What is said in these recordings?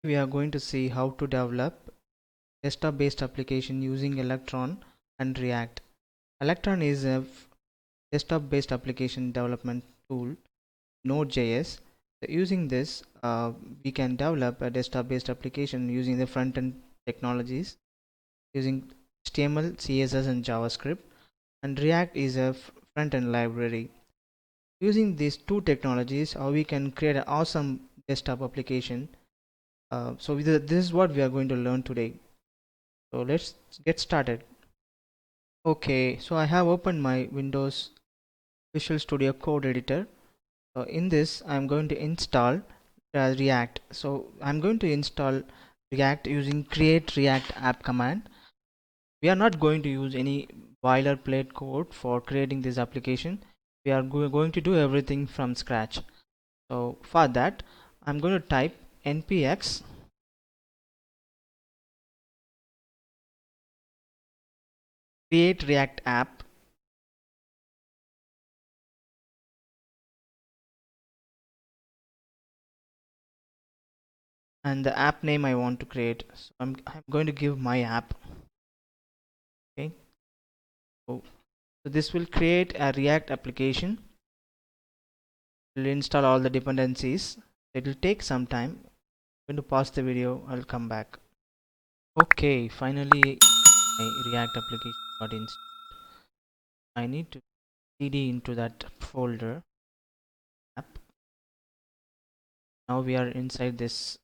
We are going to see how to develop desktop based application using Electron and React. Electron is a desktop based application development tool, Node.js. Using this, we can develop a desktop based application using the front end technologies using HTML, CSS, and JavaScript. And React is a front end library. Using these two technologies, we can create an awesome desktop application. This is what we are going to learn today. So let's get started. Okay, so I have opened my Windows Visual Studio Code editor. In this, I'm going to install React. So I'm going to install React using create react app command. We are not going to use any boilerplate code for creating this application. We are going to do everything from scratch. So for that, I'm going to type npx create react app, and the app name I want to create. So I'm going to give my app. Okay, so this will create a React application. It will install all the dependencies. It will take some time. I'm going to pause the video. I'll come back. Okay, finally my React application got installed. I need to cd into that folder app. Now we are inside this.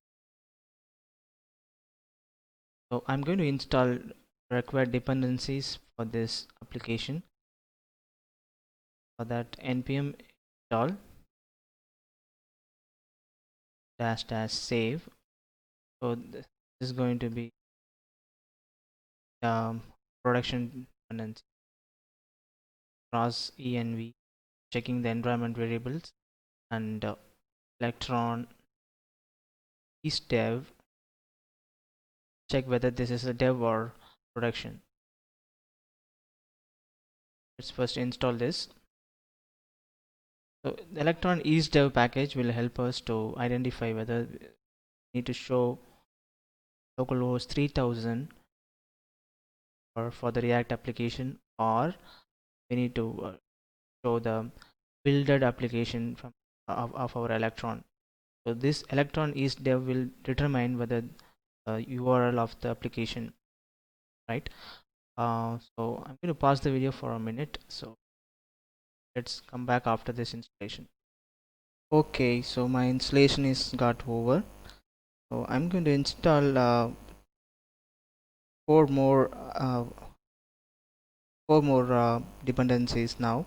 So I'm going to install required dependencies for this application. For that, npm install -- save. So this is going to be production dependency cross env, checking the environment variables, and electron is dev, check whether this is a dev or production. Let's first install this. So the electron is dev package will help us to identify whether we need to show localhost 3000 or for the React application, or we need to show the builded application from of our electron. So this electron is dev will determine whether URL of the application, right? So I'm going to pause the video for a minute. So let's come back after this installation. Okay, so my installation is got over. So I'm going to install four more dependencies now.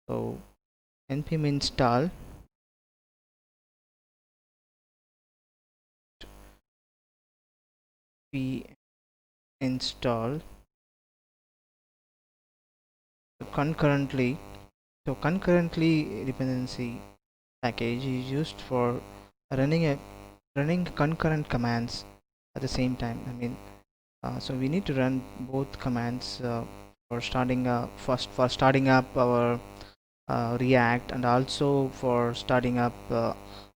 So npm install we install concurrently. So concurrently dependency package is used for running concurrent commands at the same time. So we need to run both commands for starting up our React, and also for starting up the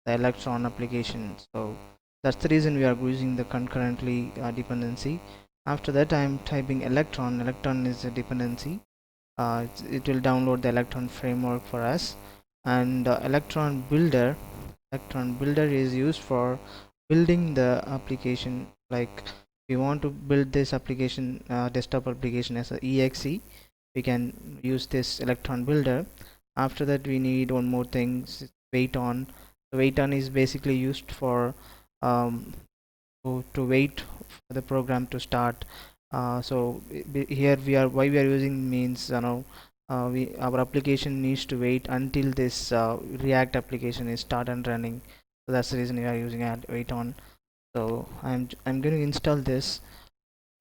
Electron application. So that's the reason we are using the concurrently dependency. After that, I'm typing Electron. Electron is a dependency. It will download the Electron framework for us, and Electron builder is used for building the application. Like we want to build this application, desktop application, as a exe, we can use this Electron builder. After that, we need one more thing, wait on. The wait on is basically used for um, to wait for the program to start. Here we are, why we are using means, our application needs to wait until this React application is start and running. So that's the reason we are using wait on. So I'm going to install this.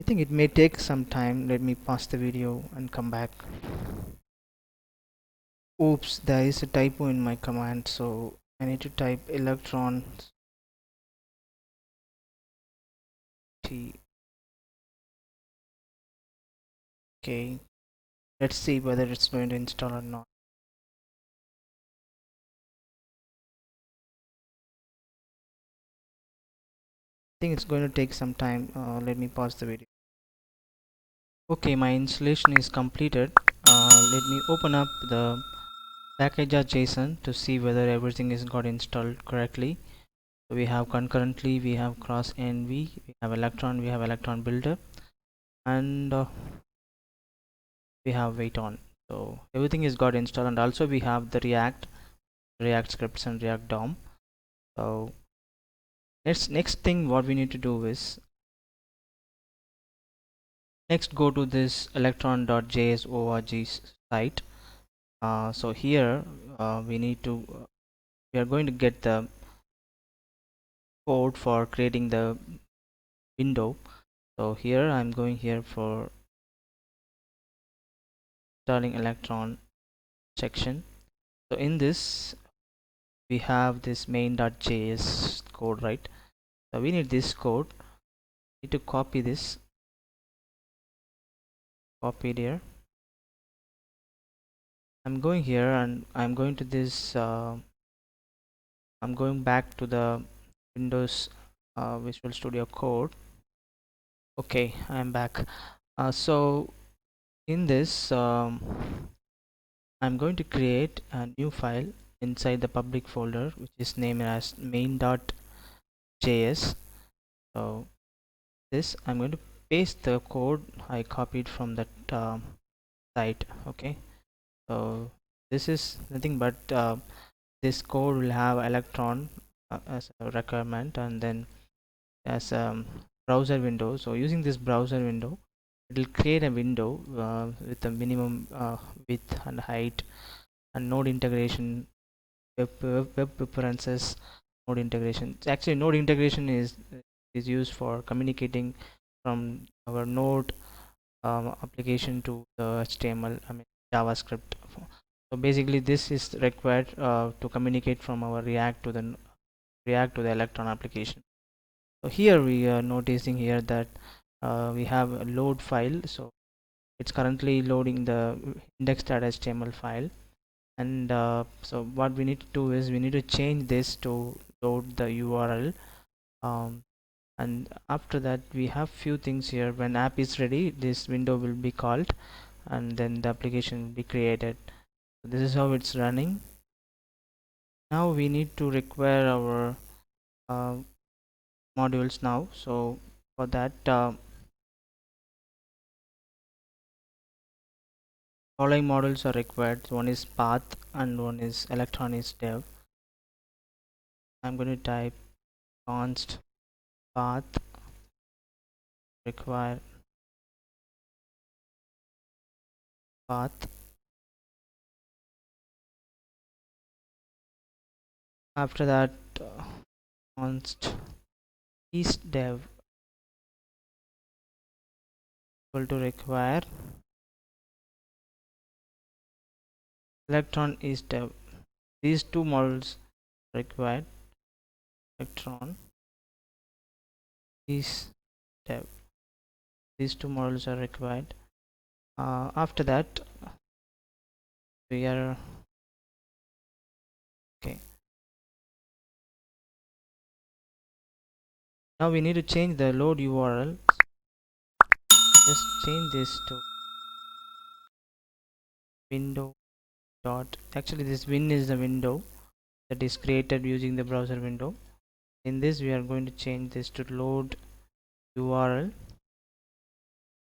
I think it may take some time. Let me pause the video and come back. Oops, there is a typo in my command, so I need to type electron Okay, let's see whether it's going to install or not. I think it's going to take some time. Let me pause the video. Okay, my installation is completed. Let me open up the package.json to see whether everything is got installed correctly. So we have concurrently, we have cross env, we have electron, we have electron builder, and we have wait on. So everything is got installed, and also we have the react scripts and react dom. So next thing what we need to do is next go to this electron.js org site. So here we are going to get the code for creating the window. So here I'm going here for installing electron section. So in this we have this main.js code, right? So we need this code. Need to copy this, copy it here. I'm going here and I'm going to this I'm going back to the Windows Visual Studio Code. Okay, I'm back. So in this I'm going to create a new file inside the public folder which is named as main.js. So this I'm going to paste the code I copied from that site. Okay, so this is nothing but this code will have electron as a requirement, and then as a browser window. So using this browser window, it will create a window with a minimum width and height and node integration, web preferences, node integration. Actually node integration is used for communicating from our node application to the HTML, I mean JavaScript. So basically this is required to communicate from our react to the electron application. So here we are noticing here that we have a load file. So it's currently loading the index.html file, and so what we need to do is we need to change this to load the URL, and after that we have few things here. When app is ready, this window will be called and then the application will be created. So this is how it's running. Now we need to require our uh, modules now. So for that following modules are required. One is path and one is electron is dev. I'm going to type const path require path. After that const is dev equal to require electron is dev. These two models required. Electron is dev. These two models are required. After that we are okay. Now we need to change the load URL. Just change this to window dot. Actually this win is the window that is created using the browser window. In this we are going to change this to load URL.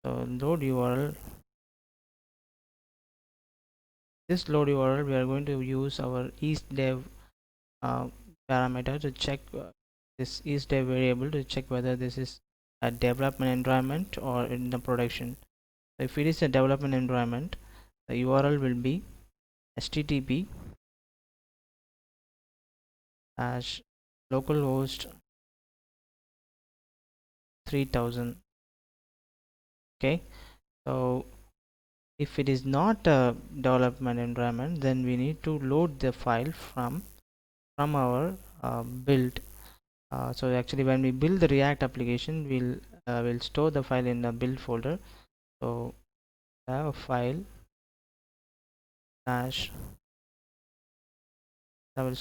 So load URL, this load URL we are going to use our isDev parameter to check this isDev variable to check whether this is a development environment or in the production. So if it is a development environment, the URL will be http hash localhost 3000. Okay, so if it is not a development environment, then we need to load the file from our build. So actually when we build the React application, we'll we'll store the file in the build folder. So I have a file slash $.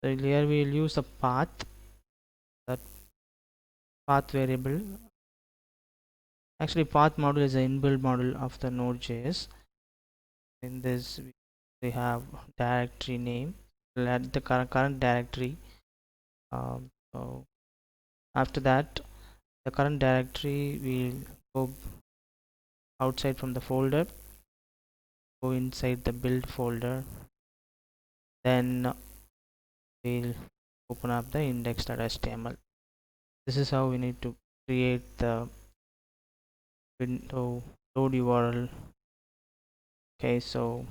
So here we will use the path, that path variable. Actually, path module is an inbuilt module of the Node.js. In this, we have directory name. We'll add the current directory. So after that, the current directory will go outside from the folder, go inside the build folder. Then we'll open up the index.html. This is how we need to create the window load URL. Okay, so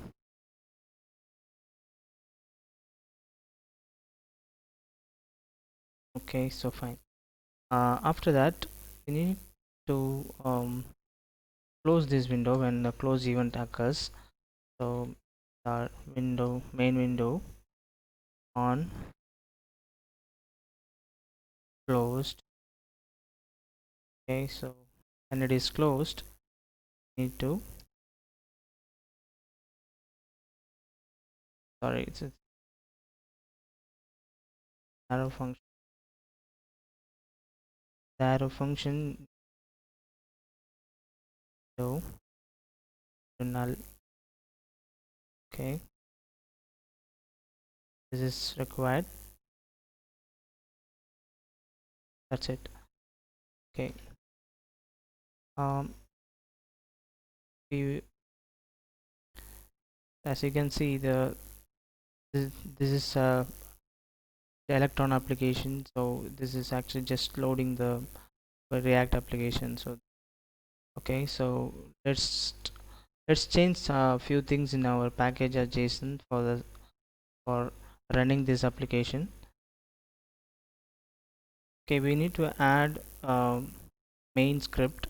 fine. After that, we need to close this window when the close event occurs. So our main window on, closed. Okay, so when it is closed, need to it's a arrow function. The arrow function to null. Okay, this is required. That's it. Okay. We, as you can see, this is the Electron application. So this is actually just loading the React application. So okay, so let's change a few things in our package.json for running this application. Okay, we need to add main script.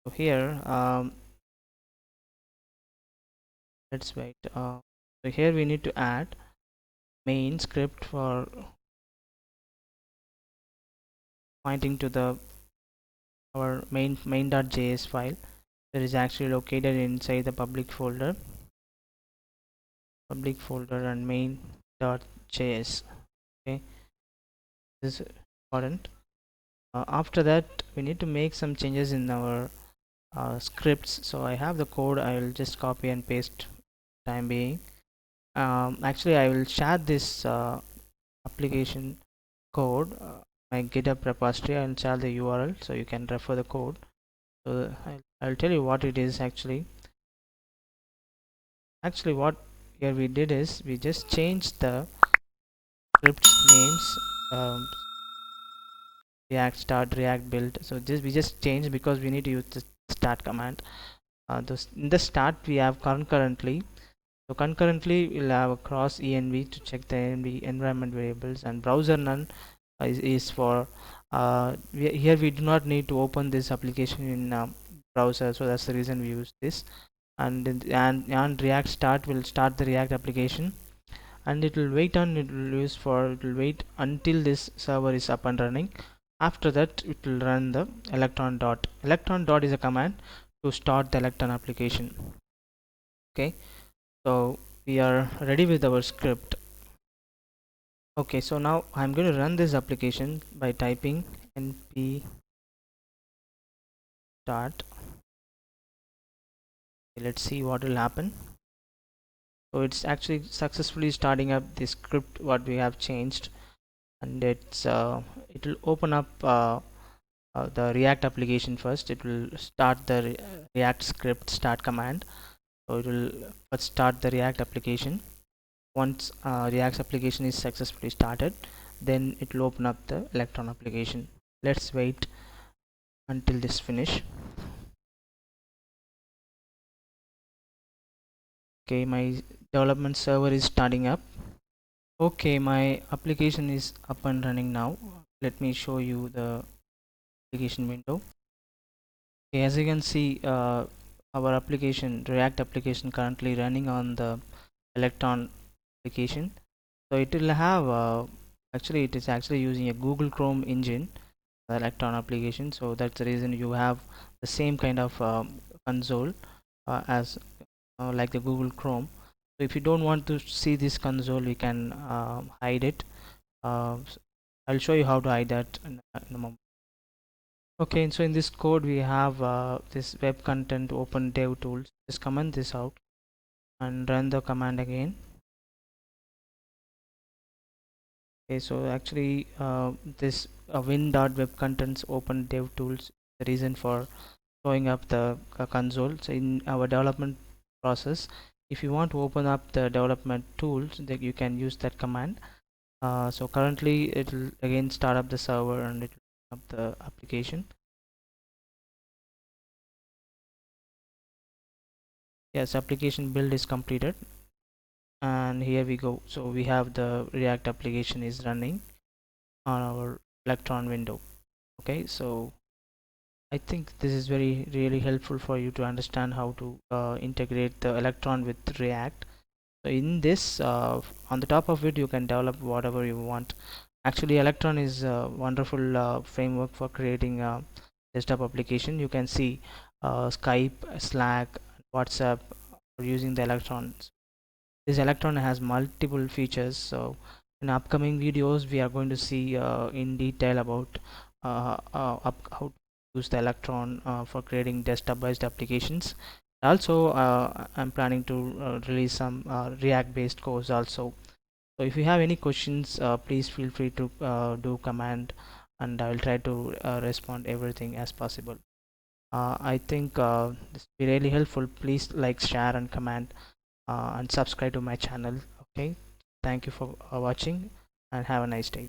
So here let's wait. So here we need to add main script for pointing to the our main.js file that is actually located inside the public folder and main.js. Okay, this is important. After that, we need to make some changes in our scripts. So I have the code. I will just copy and paste time being. Actually, I will share this application code, my GitHub repository. I will share the URL so you can refer the code. So I'll tell you what it is actually. Actually, what here we did is we just changed the script names. React start, React build. So this we just changed because we need to use the start command. In the start we have concurrently. So concurrently we'll have a cross env to check the env environment variables, and browser none is for here we do not need to open this application in browser. So that's the reason we use this. And React start will start the React application, and it will wait until this server is up and running. After that, it will run the electron dot is a command to start the Electron application. Okay, so we are ready with our script. Okay, so now I'm going to run this application by typing np start. Okay, let's see what will happen. So it's actually successfully starting up the script what we have changed, and it will open up the React application first. It will start the React script start command. So it will first start the React application. Once React application is successfully started, then it will open up the Electron application. Let's wait until this finish. Okay, my development server is starting up. Okay, my application is up and running now. Let me show you the application window. Okay, as you can see, our application, React application, currently running on the Electron application. So it will have actually it is actually using a Google Chrome engine, the Electron application. So that's the reason you have the same kind of console as like the Google Chrome. So if you don't want to see this console, you can hide it. I'll show you how to hide that in a moment. Okay, so in this code we have this web content open dev tools. Just comment this out and run the command again. Okay, so actually this win.web contents open dev tools, the reason for showing up the console. So in our development process, if you want to open up the development tools, that you can use that command. So currently it will again start up the server and it will open up the application. Yes, application build is completed, and here we go. So we have the React application is running on our Electron window. Okay, so I think this is very really helpful for you to understand how to integrate the Electron with React. So in this on the top of it you can develop whatever you want. Actually Electron is a wonderful framework for creating a desktop application. You can see Skype, Slack, WhatsApp using the Electron. This Electron has multiple features. So in upcoming videos we are going to see in detail about how to use the Electron for creating desktop based applications. Also I'm planning to release some React based course also. So if you have any questions, please feel free to do comment, and I will try to respond everything as possible. I think this will be really helpful. Please like, share and comment, and subscribe to my channel. Okay, thank you for watching and have a nice day.